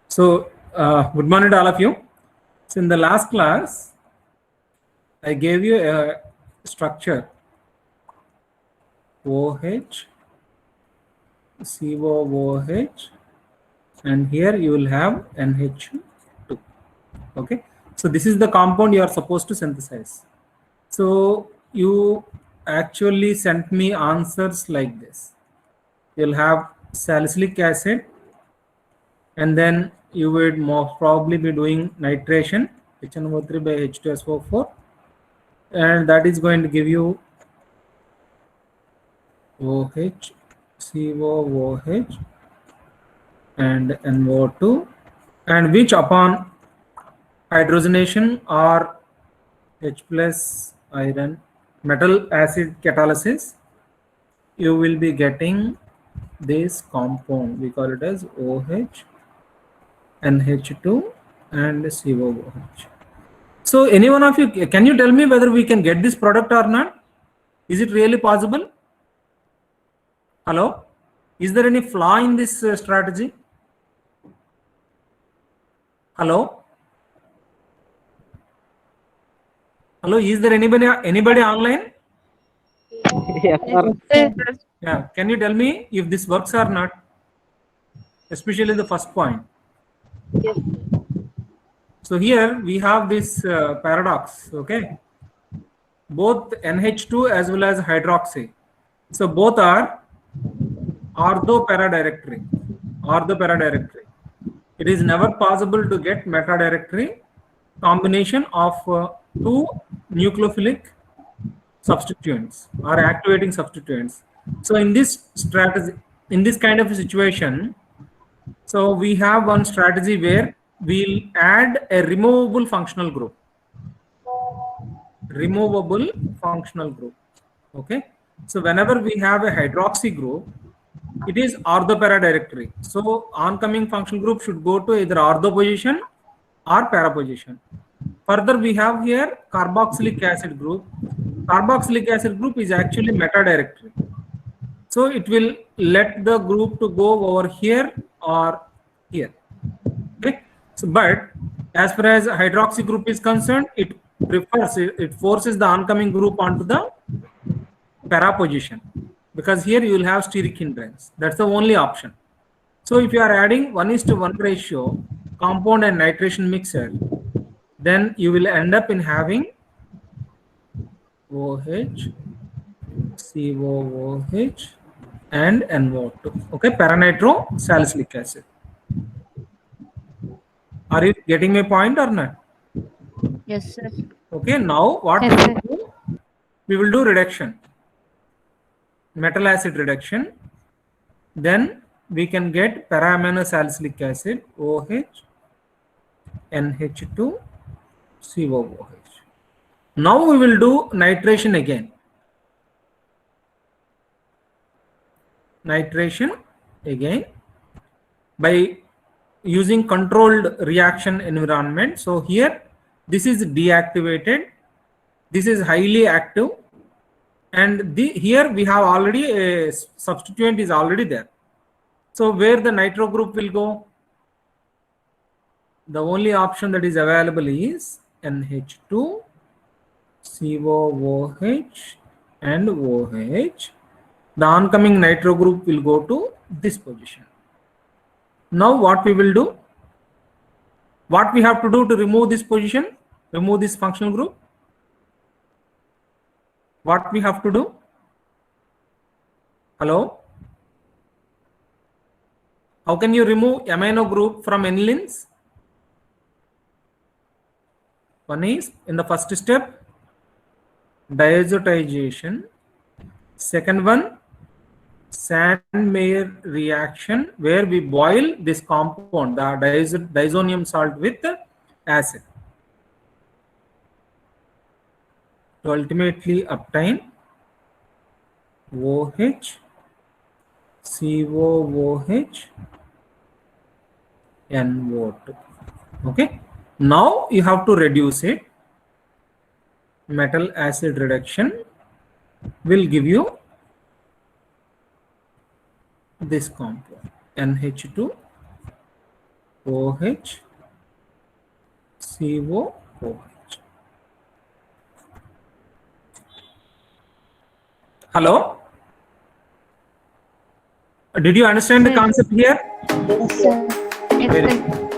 So, good morning to all of you. So, in the last class, I gave you a structure OH, COOH, and here you will have NH2. Okay. So, this is the compound you are supposed to synthesize. So, you actually sent me answers like this. You'll have salicylic acid, and then you would most probably be doing nitration, HNO3 by H2SO4, and that is going to give you OH, COOH, and NO2, and which upon hydrogenation or H plus iron metal acid catalysis, you will be getting this compound. We call it as OH, NH2, and COOH. So, any one of you, can you tell me whether we can get this product or not? Is it really possible? Hello? Is there any flaw in this strategy? Hello? Hello? Is there anybody online? Yes, sir. Yeah. Can you tell me if this works or not? Especially the first point. Yes. So here we have this paradox. Okay. Both NH2 as well as hydroxy. So both are ortho-para-directory. Ortho-para-directory. It is never possible to get meta-directory combination of two nucleophilic substituents or activating substituents. So in this strategy, in this kind of a situation, so we have one strategy where we'll add a removable functional group. Removable functional group. Okay. So whenever we have a hydroxy group, it is ortho-para directory. So oncoming functional group should go to either ortho position or para position. Further, we have here carboxylic acid group. Carboxylic acid group is actually meta directory. So it will let the group to go over here or here. Okay. So, but as far as hydroxy group is concerned, it prefers it forces the oncoming group onto the para position, because here you will have steric hindrance. That's the only option. So if you are adding 1:1 ratio compound and nitration mixer, then you will end up in having OH, COOH, and NO2. Okay, paranitro salicylic acid. Are you getting my point or not? Yes, sir. Okay, now what Yes, we will do? We will do reduction, metal acid reduction. Then we can get para-amino salicylic acid, OH, NH2, COOH. Now we will do nitration again. Nitration again by using controlled reaction environment. So here this is deactivated, this is highly active, and here we have already a substituent is already there. So where the nitro group will go? The only option that is available is NH2, COOH, and OH. The oncoming nitro group will go to this position. Now what we will do? What we have to do to remove this position, remove this functional group? What we have to do? Hello? How can you remove amino group from anilines? One is in the first step, diazotization. Second one, Sand-Meyer reaction, where we boil this compound, the diazonium salt, with acid to ultimately obtain OH, COOH, NO2. Okay. Now you have to reduce it. metal acid reduction will give you this compound NH2 OH COOH. Hello, did you understand the Sir. concept here? Yes, sir. Yes, Very sir. good.